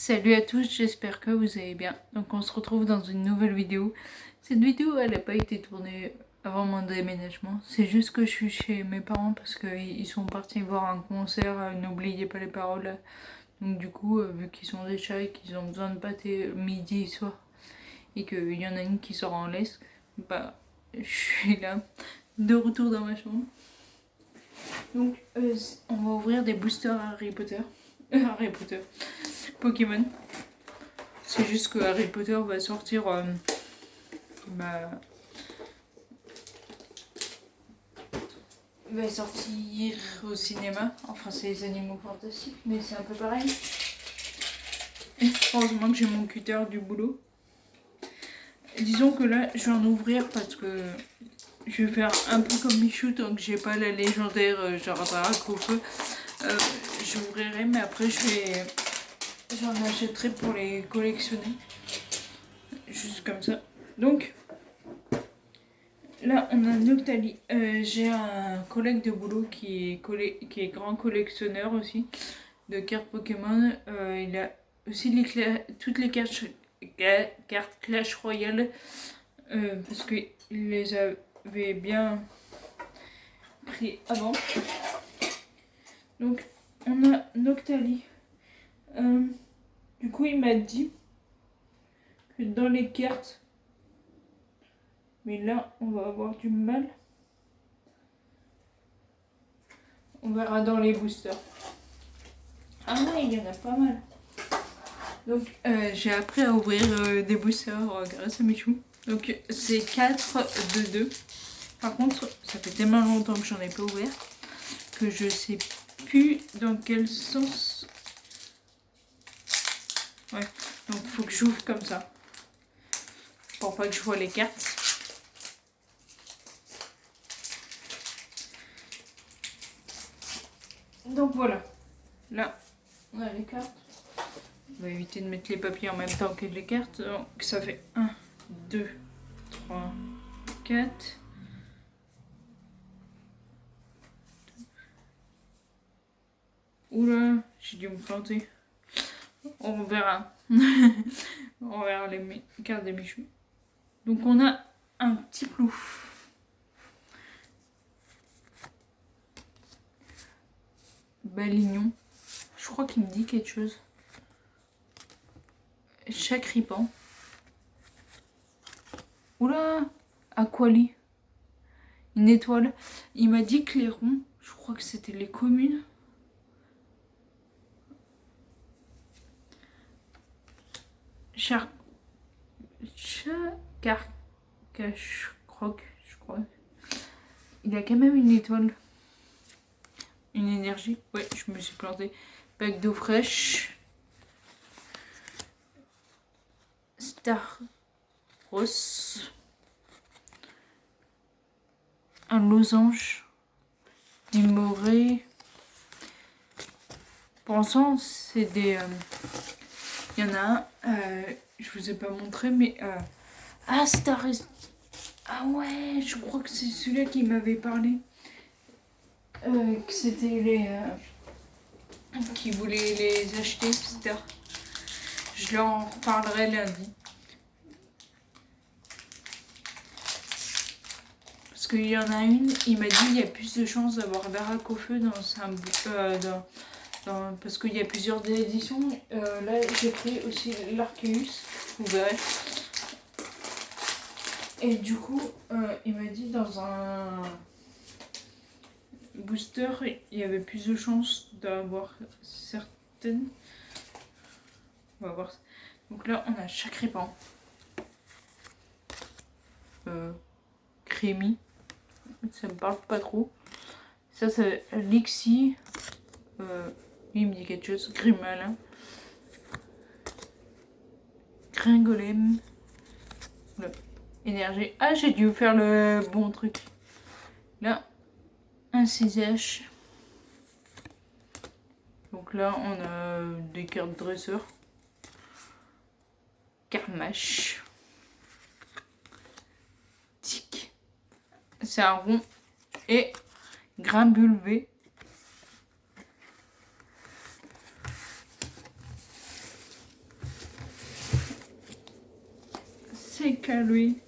Salut à tous, j'espère que vous allez bien. Donc on se retrouve dans une nouvelle vidéo. Cette vidéo elle n'a pas été tournée avant mon déménagement. C'est juste que je suis chez mes parents parce qu'ils sont partis voir un concert. N'oubliez pas les paroles. Donc du coup, vu qu'ils sont des chats et qu'ils ont besoin de pâté midi et soir et qu'il y en a une qui sort en laisse, bah je suis là, de retour dans ma chambre. Donc on va ouvrir des boosters Harry Potter. Harry Potter. Pokémon. C'est juste que Harry Potter va sortir va sortir au cinéma. Enfin c'est les animaux fantastiques, mais c'est un peu pareil. Et heureusement que j'ai mon cutter du boulot. Disons que là je vais en ouvrir parce que je vais faire un peu comme Michou tant que j'ai pas la légendaire genre Drac au feu. J'ouvrirai mais après j'en achèterai pour les collectionner. Juste comme ça. Donc là on a Noctali. J'ai un collègue de boulot qui est grand collectionneur aussi de cartes Pokémon. Il a aussi toutes les cartes Clash Royale parce qu'il les avait bien pris avant. Donc on a Noctali. Du coup il m'a dit que dans les cartes, mais là on va avoir du mal. On verra dans les boosters. Ah ouais, il y en a pas mal. Donc j'ai appris à ouvrir des boosters grâce à Michou. Donc c'est 4 de 2. Par contre, ça fait tellement longtemps que j'en ai pas ouvert que je sais plus dans quel sens. Ouais, donc faut que j'ouvre comme ça. Pour pas que je vois les cartes. Donc voilà. Là, on a les cartes. On va éviter de mettre les papiers en même temps que les cartes. Donc ça fait 1, 2, 3, 4. Oula, j'ai dû me planter. On verra. On verra les cartes des bijoux. Donc on a un petit plouf. Balignon. Je crois qu'il me dit quelque chose. Chacripan. Oula, Aquali. Une étoile. Il m'a dit que les ronds, je crois que c'était les communes. Croc, je crois. Il a quand même une étoile. Une énergie. Ouais, je me suis plantée. Bac d'eau fraîche. Star Rose. Un losange. Une morée. Pour l'instant, c'est des... Il y en a un, je vous ai pas montré, mais... Ah, Star... Ah ouais, je crois que c'est celui-là qui m'avait parlé. Que c'était les... qui voulaient les acheter, Star. Je leur en reparlerai lundi. Parce qu'il y en a une, il m'a dit qu'il y a plus de chances d'avoir Barack au feu dans parce qu'il y a plusieurs éditions. Là, j'ai pris aussi l'Arceus, vous verrez. Et du coup, il m'a dit dans un booster, il y avait plus de chances d'avoir certaines. On va voir. Donc là, on a Chacripan. Crémy. Ça me parle pas trop. Ça, c'est Lixie. Il me dit quelque chose. Grimalin. Gringolem. Énergie. Ah, j'ai dû faire le bon truc. Là, un 6H. Donc là, on a des cartes dresseurs. Carmache. Tic. C'est un rond. Et Grimbulvé. qu'à lui.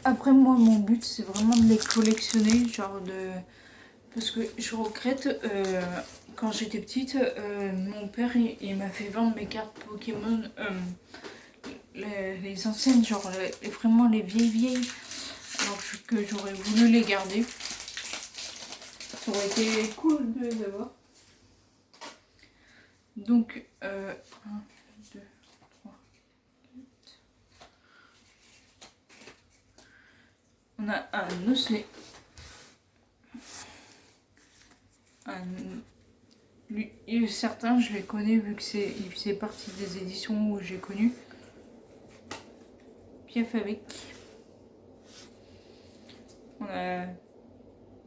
Après moi mon but c'est vraiment de les collectionner, genre de... Parce que je regrette, quand j'étais petite, mon père il m'a fait vendre mes cartes Pokémon, les anciennes, genre vraiment les vieilles, alors que j'aurais voulu les garder. Ça aurait été cool de les avoir. Donc, 1, 2, 3, 4. On a un osselet. Certains, je les connais vu que il faisait partie des éditions où j'ai connu. Piaf avec. On a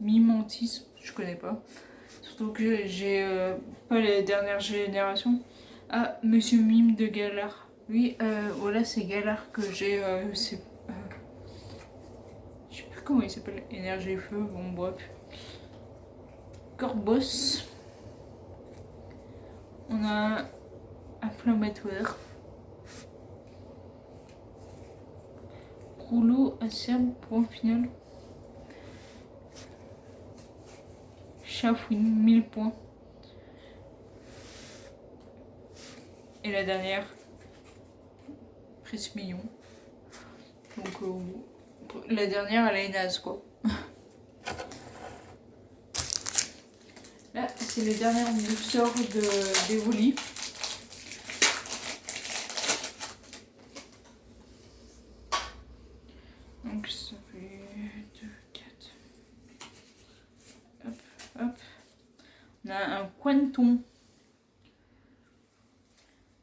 Mimantis, je connais pas. Surtout que j'ai pas les dernières générations. Ah, Monsieur Mime de Galar. Oui, voilà, c'est Galar que j'ai. Je sais plus comment il s'appelle. Énergie Feu, bon, bref. Corboss. On a Inflammatoire. Rouleau acerbe, point final. Chafouine, 1000 points. Et la dernière, Prismillon. Donc la dernière, elle est naze quoi. Là, c'est les dernières boosters d'Evoli. Donc ça fait 2, 4. Hop, hop. On a un Quanton.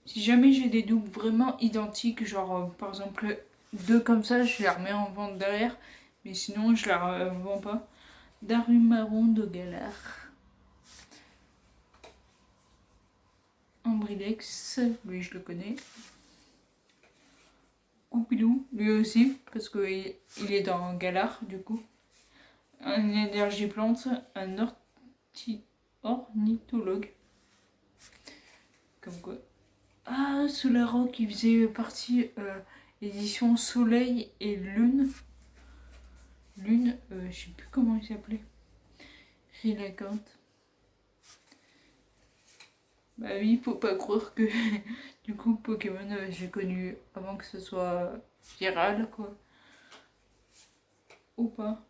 Si jamais j'ai des doubles vraiment identiques, genre par exemple 2 comme ça, je les remets en vente derrière. Mais sinon, je la revends pas. Darumaron de Galar. Ambrilex, lui je le connais. Goupilou, lui aussi, parce qu'il est dans Galar du coup. Un énergie plante, un ornithologue. Comme quoi. Ah, Solaro qui faisait partie édition Soleil et Lune. Lune, je sais plus comment il s'appelait. Rilakant. Bah oui, faut pas croire que du coup Pokémon j'ai connu avant que ce soit viral quoi. Ou pas.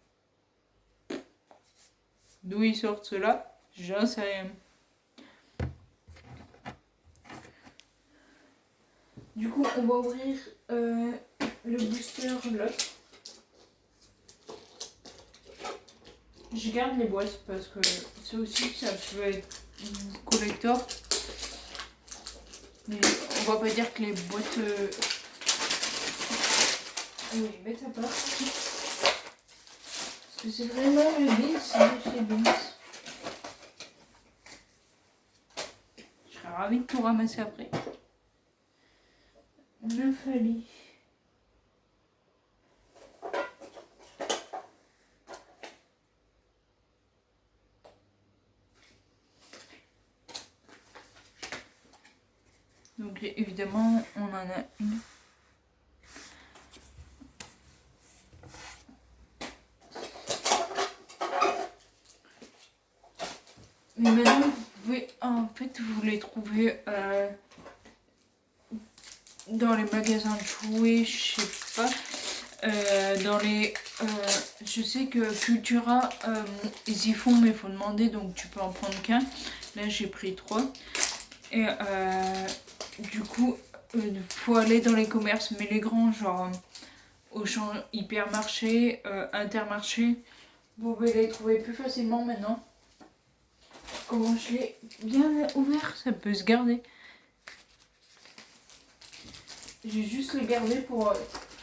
D'où ils sortent cela, j'en sais rien. Du coup on va ouvrir le booster là. Je garde les boîtes parce que c'est aussi ça peut être collector. Mais on va pas dire que les boîtes... Oui, mettent à part. Parce que c'est vraiment le Beans de chez Beans. Je serais ravie de tout ramasser après. Nymphalie. Donc évidemment, on en a une. Mais maintenant, vous pouvez, en fait, vous les trouvez dans les magasins de jouets, je sais pas. Dans les... je sais que Cultura, ils y font, mais il faut demander, donc tu peux en prendre qu'un. Là, j'ai pris 3. Et du coup, faut aller dans les commerces, mais les grands, genre Auchan, Hypermarché, Intermarché, vous pouvez les trouver plus facilement maintenant. Comment je l'ai bien ouvert, ça peut se garder. J'ai juste le gardé pour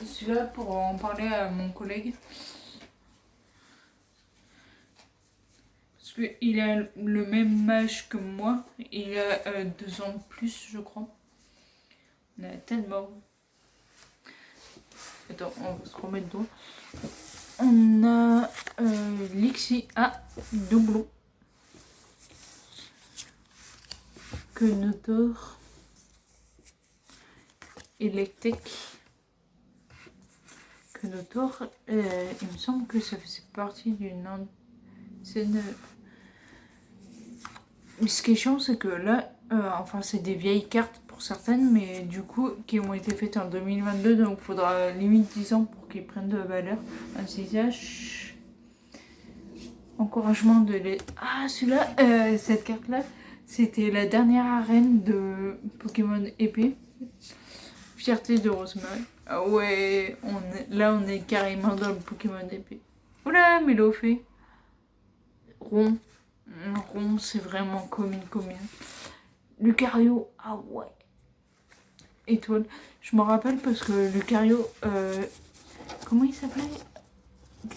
celui-là pour en parler à mon collègue. Parce qu'il a le même âge que moi. Il a 2 ans de plus, je crois. On a la tête mort. Attends, on va se remettre dedans. On a Lixi à doublon. Kenotor, Electek. Kenotor, il me semble que ça faisait partie d'une ancienne. Mais ce qui est chiant, c'est que là, enfin, c'est des vieilles cartes pour certaines, mais du coup, qui ont été faites en 2022, donc il faudra limite 10 ans pour qu'ils prennent de la valeur. Un CSH. Encouragement de les. Ah, celui-là, cette carte-là, c'était la dernière arène de Pokémon épée. Fierté de Rosemary. Ah ouais, là on est carrément dans le Pokémon épée. Oula, Mélofée. Rond. Rond, c'est vraiment commune. Lucario, ah ouais. Étoile. Je me rappelle parce que Lucario, comment il s'appelait?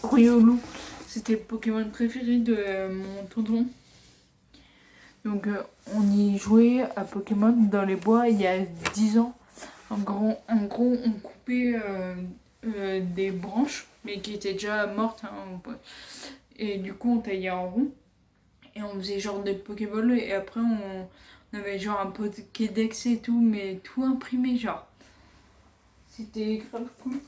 Riolu. C'était le Pokémon préféré de mon tonton. Donc on y jouait à Pokémon dans les bois il y a 10 ans. En gros on coupait des branches, mais qui étaient déjà mortes. Hein, et du coup on taillait en rond. Et on faisait genre des Pokéballs. Et après on avait genre un Pokédex et tout, mais tout imprimé genre. C'était grave cool.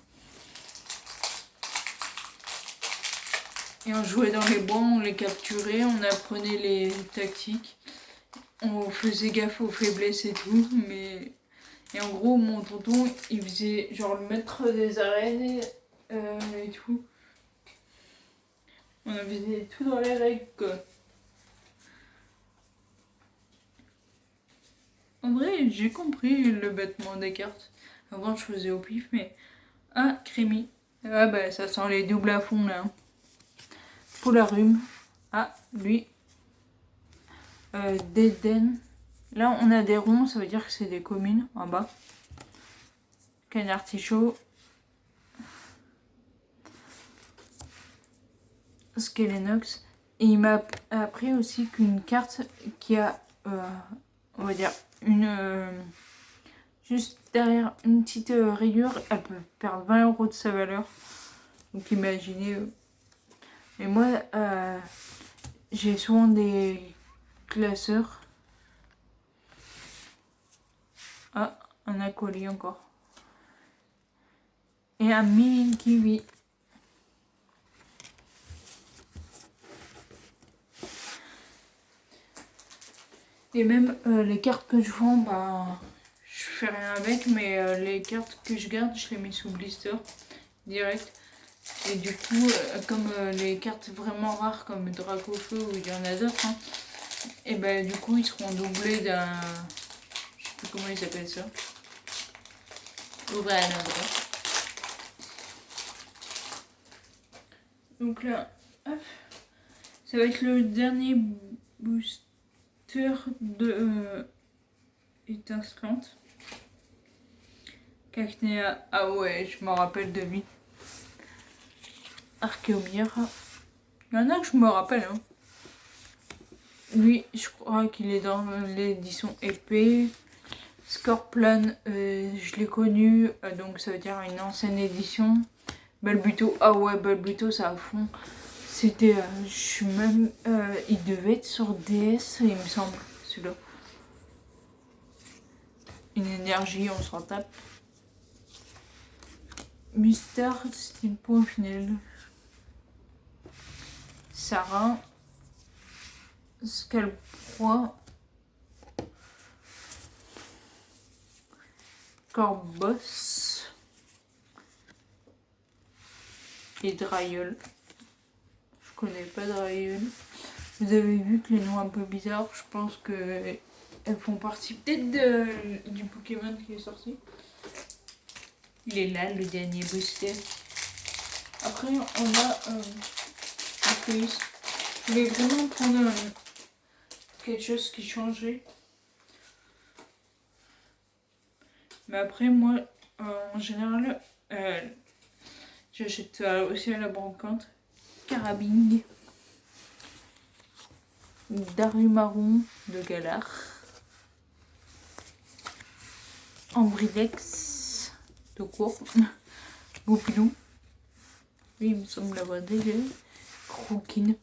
Et on jouait dans les bois, on les capturait, on apprenait les tactiques. On faisait gaffe aux faiblesses et tout, mais... Et en gros, mon tonton, il faisait genre le maître des arènes et tout. On avait tout dans les règles, quoi. En vrai, j'ai compris le bêtement des cartes. Avant, je faisais au pif, mais... Ah, Crémy. Ah bah, ça sent les doubles à fond, là. Polarum. Ah, lui. Déden. Là, on a des ronds, ça veut dire que c'est des communes, en bas. Canartichaud. Skelenox. Et il m'a appris aussi qu'une carte qui a, on va dire, juste derrière une petite rayure, elle peut perdre 20 € de sa valeur. Donc imaginez. Et moi, j'ai souvent des classeurs. Ah, un acolyte encore. Et un mini kiwi. Et même les cartes que je vends, bah, je fais rien avec, mais les cartes que je garde, je les mets sous blister direct. Et du coup, comme les cartes vraiment rares comme Dracofeu ou il y en a d'autres, hein, et ben du coup ils seront doublés d'un... Je sais plus comment ils appellent ça. Ouvrir un endroit. Donc là, hop, ça va être le dernier booster de étincelante. Cacnea, ah ouais, je me rappelle de lui. Archéomir. Il y en a que je me rappelle. Hein. Lui, je crois qu'il est dans l'édition épée. Scorpion, je l'ai connu, donc ça veut dire une ancienne édition. Balbuto, ah ouais, Balbuto, ça à fond. C'était, je suis même, il devait être sur DS, il me semble, celui-là. Une énergie, on s'en tape. Mystère, style point final. Sarah. Scalproie. Corbos. Et Drayeul. Je connais pas Drayeul. Vous avez vu que les noms un peu bizarres, je pense que elles font partie peut-être du Pokémon qui est sorti. Il est là, le dernier booster. Après, on a un quiz. Je voulais vraiment prendre quelque chose qui changeait. Mais après, moi, en général, j'achète aussi à la brocante. Carabing. Darumaron de Galar. Ambridex de court. Goupilou. Oui, il me semble l'avoir déjà. Croquine.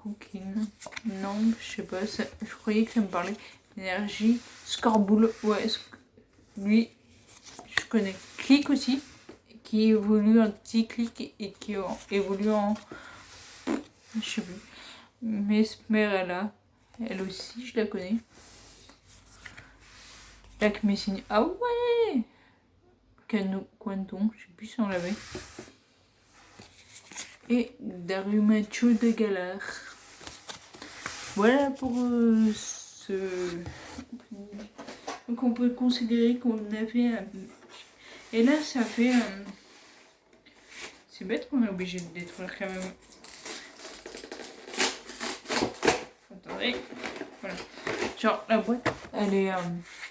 Cooking. Non, je sais pas, je croyais que ça me parlait. Énergie, Scorboule, ouais, lui, je connais. Click aussi, qui évolue en petit clic et qui évolue en... Je sais plus. Mesmerella, elle aussi, je la connais. Lac Messine, ah ouais! Quanton, je sais plus si on l'avait. Et Darumacho de Galar. Voilà pour ce... Donc on peut considérer qu'on avait un... Et là ça fait... C'est bête qu'on est obligé de détruire quand même. Attendez. Voilà. Genre la boîte, elle est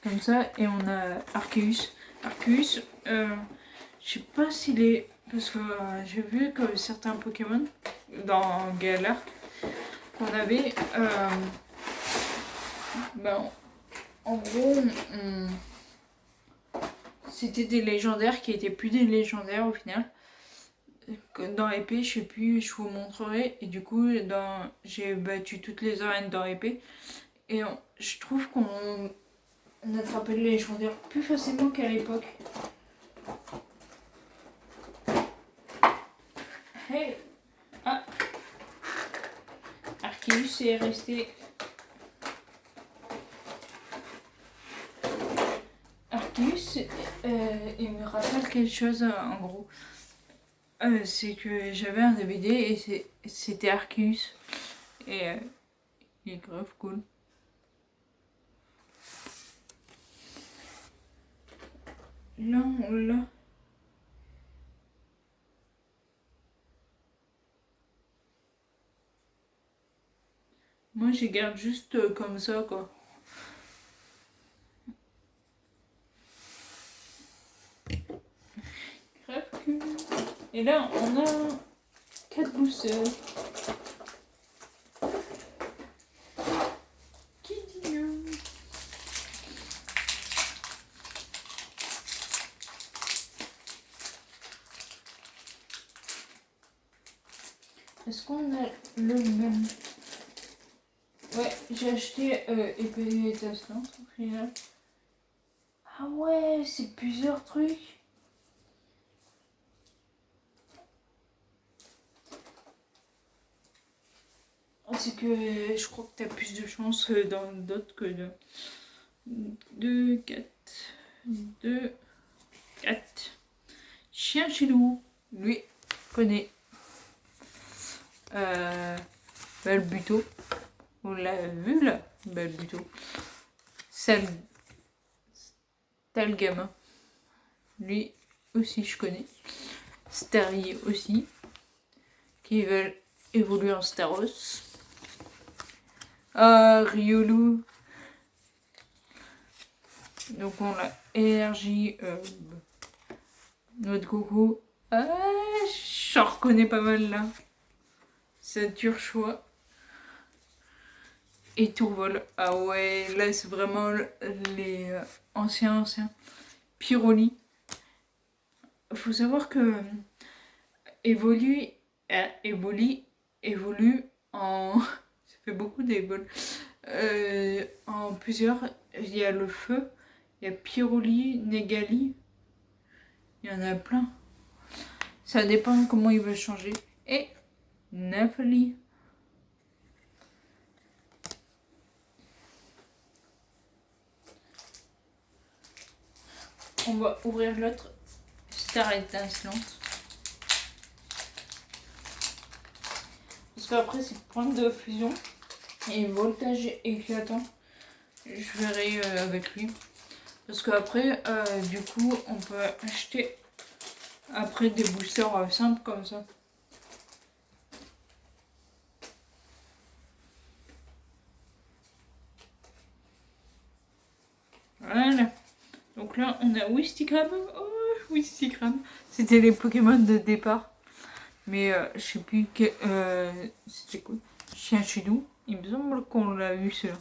comme ça et on a Arceus. Arceus, je sais pas s'il est... Parce que j'ai vu que certains Pokémon dans Galar qu'on avait... ben, en gros, c'était des légendaires qui étaient plus des légendaires au final. Dans épée, je sais plus, je vous montrerai. Et du coup, j'ai battu toutes les arènes dans épée. Et je trouve qu'on attrapait les légendaires plus facilement qu'à l'époque. Hey. Ah, Arceus est resté... Arceus, il me rappelle quelque chose en gros. C'est que j'avais un DVD et c'était Arceus. Et il est grave cool. Là, on l'a. Moi, je garde juste comme ça, quoi. Grave cool. Et là, on a 4 boosters. Qui dit non? Est-ce qu'on a le même? Ouais, j'ai acheté épée étincelante au final. Ah ouais, c'est plusieurs trucs. C'est que je crois que t'as plus de chance dans d'autres que de 2, 4, 2, 4. Chien chez nous, lui, connaît. Balbuto. On l'a vu là, Balbuto. Talgama. Lui aussi je connais. Starry aussi. Qui veulent évoluer en Staros. Riolu. Donc on a énergie. Noix de coco. Je reconnais pas mal là. Saturchois. Et Tourvol. Ah ouais, là c'est vraiment les anciens. Pyroli. Faut savoir que évolue en... Ça fait beaucoup d'évols. En plusieurs, il y a le feu, il y a Pyroli, Négali. Il y en a plein. Ça dépend comment il veut changer. Et Napoli. On va ouvrir l'autre Star étincelante. Parce qu'après c'est point de fusion et voltage éclatant. Je verrai avec lui. Parce qu'après, du coup, on peut acheter après des boosters simples comme ça. Voilà. Donc là, on a Wistikram. Oh, Wistikram. C'était les Pokémon de départ. Mais je sais plus que... c'était quoi? Chien chez nous. Il me semble qu'on l'a eu celui-là.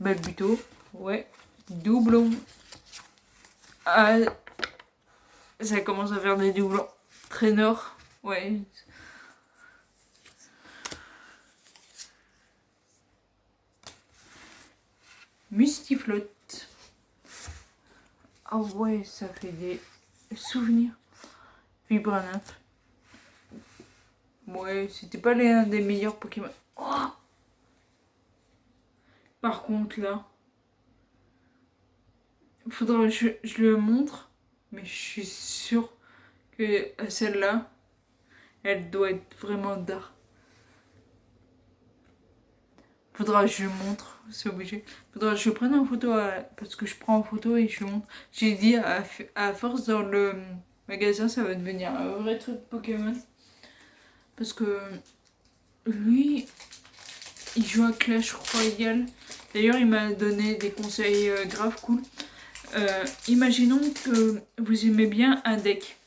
Balbuto. Ouais. Doublon. Ah, ça commence à faire des doublons. Traîneur. Ouais. Mustiflotte. Ah ouais, ça fait des souvenirs. Vibranaf. Ouais, c'était pas l'un des meilleurs Pokémon. Oh, par contre, là, faudra que je le montre. Mais je suis sûre que celle-là, elle doit être vraiment d'art. Faudra que je montre, c'est obligé. Faudra que je prenne en photo, parce que je prends en photo et je montre. J'ai dit à force dans le magasin, ça va devenir un vrai truc Pokémon. Parce que lui, il joue à Clash Royale. D'ailleurs, il m'a donné des conseils grave cool. Imaginons que vous aimez bien un deck.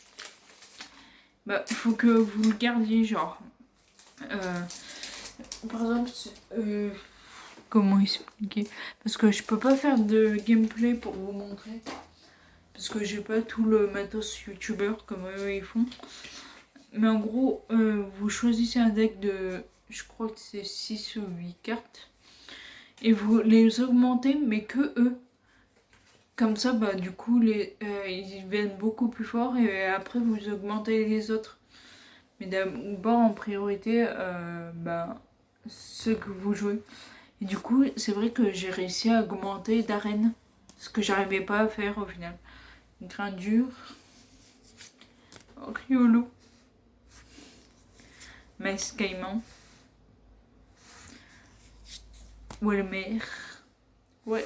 Bah, faut que vous le gardiez, genre. Par exemple, comment expliquer? Parce que je peux pas faire de gameplay pour vous montrer. Parce que j'ai pas tout le matos youtubeur comme eux ils font. Mais en gros, vous choisissez un deck de, je crois que c'est 6 ou 8 cartes. Et vous les augmentez, mais que eux. Comme ça, bah du coup, ils viennent beaucoup plus forts et après vous augmentez les autres. Mais d'abord en priorité, bah, ceux que vous jouez. Et du coup, c'est vrai que j'ai réussi à augmenter d'arène. Ce que j'arrivais pas à faire au final. Grain dur. Riolo. Maïs caïman. Welmer. Ouais,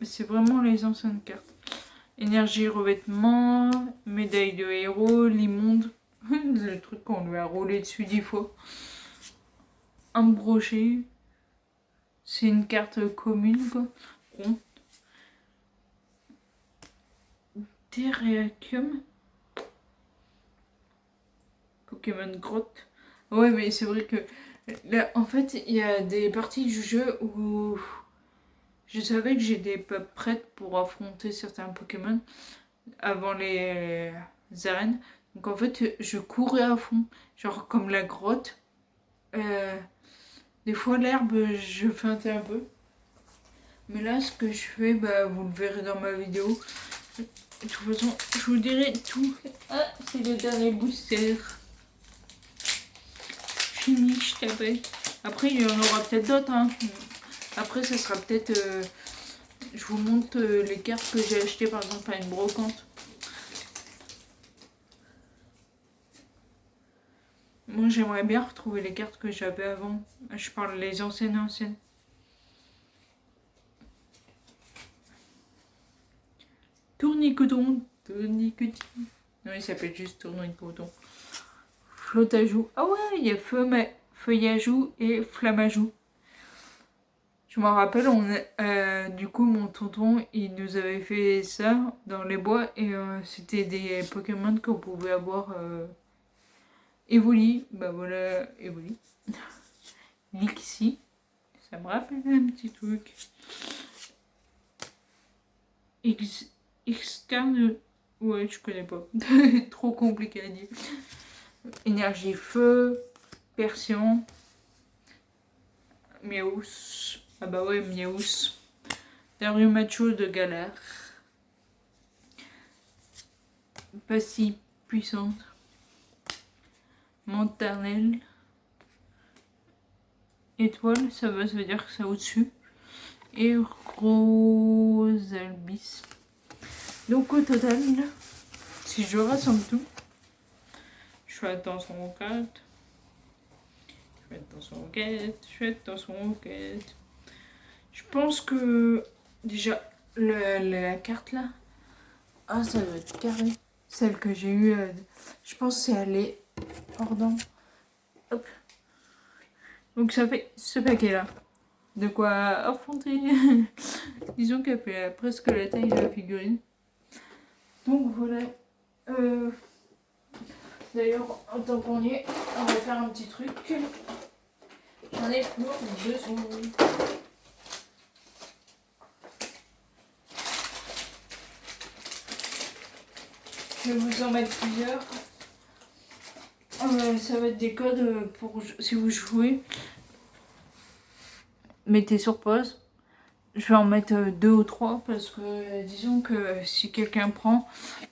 c'est vraiment les anciennes cartes. Énergie revêtement. Médaille de héros. L'immonde. Le truc qu'on lui a roulé dessus 10 fois. Un brochet. C'est une carte commune quoi. Rond. Terrakium. Pokémon grotte. Ouais, mais c'est vrai que là, en fait, il y a des parties du jeu où je savais que j'étais pas prête pour affronter certains Pokémon avant les arènes. Donc en fait, je courais à fond, genre comme la grotte. Des fois, l'herbe, je feintais un peu. Mais là, ce que je fais, bah, vous le verrez dans ma vidéo. De toute façon, je vous dirai tout. Ah, c'est le dernier booster. Fini, je t'appelle. Après, il y en aura peut-être d'autres. Hein. Après, ça sera peut-être... je vous montre les cartes que j'ai achetées, par exemple, à une brocante. Moi, j'aimerais bien retrouver les cartes que j'avais avant. Je parle les anciennes. Tournicoton. Non, il s'appelle juste Tournicoton. Flottajou. Ah ouais, il y a Feuillajou et Flammajou. Je m'en rappelle, du coup, mon tonton, il nous avait fait ça dans les bois et c'était des Pokémon qu'on pouvait avoir Evoli. Bah voilà, Evoli. Lixie, ça me rappelle un petit truc. Xcarn, ouais, je connais pas. Trop compliqué à dire. Énergie feu, Persian, Miaous. Ah bah ouais, Miaous. Darumacho de galère. Pas si puissante. Montarnelle. Étoile, ça veut dire que c'est au-dessus. Et Rosalbis. Donc au total, si je rassemble tout, je fais attention aux cartes. Je pense que déjà la carte là, ah ça doit être carré. Celle que j'ai eue, je pense que c'est aller pardon. Hop. Donc ça fait ce paquet là. De quoi affronter. Disons qu'elle fait presque la taille de la figurine. Donc voilà. D'ailleurs, en tant qu'on y est, on va faire un petit truc. J'en ai pour 2 secondes. Je vais vous en mettre plusieurs. Ça va être des codes pour si vous jouez. Mettez sur pause. Je vais en mettre 2 ou 3 parce que disons que si quelqu'un prend,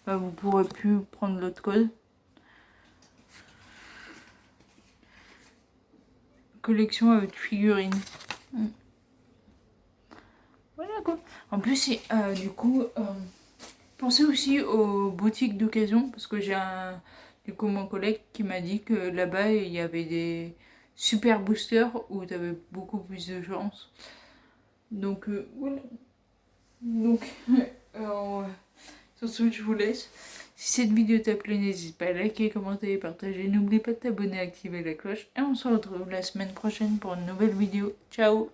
bah, vous pourrez plus prendre l'autre code. Collection avec figurines. Voilà quoi. En plus, du coup, pensez aussi aux boutiques d'occasion parce que j'ai du coup mon collègue qui m'a dit que là-bas il y avait des super boosters où tu avais beaucoup plus de chance. Donc voilà. Donc sur ce je vous laisse. Si cette vidéo t'a plu, n'hésite pas à liker, commenter et partager. N'oublie pas de t'abonner et activer la cloche. Et on se retrouve la semaine prochaine pour une nouvelle vidéo. Ciao!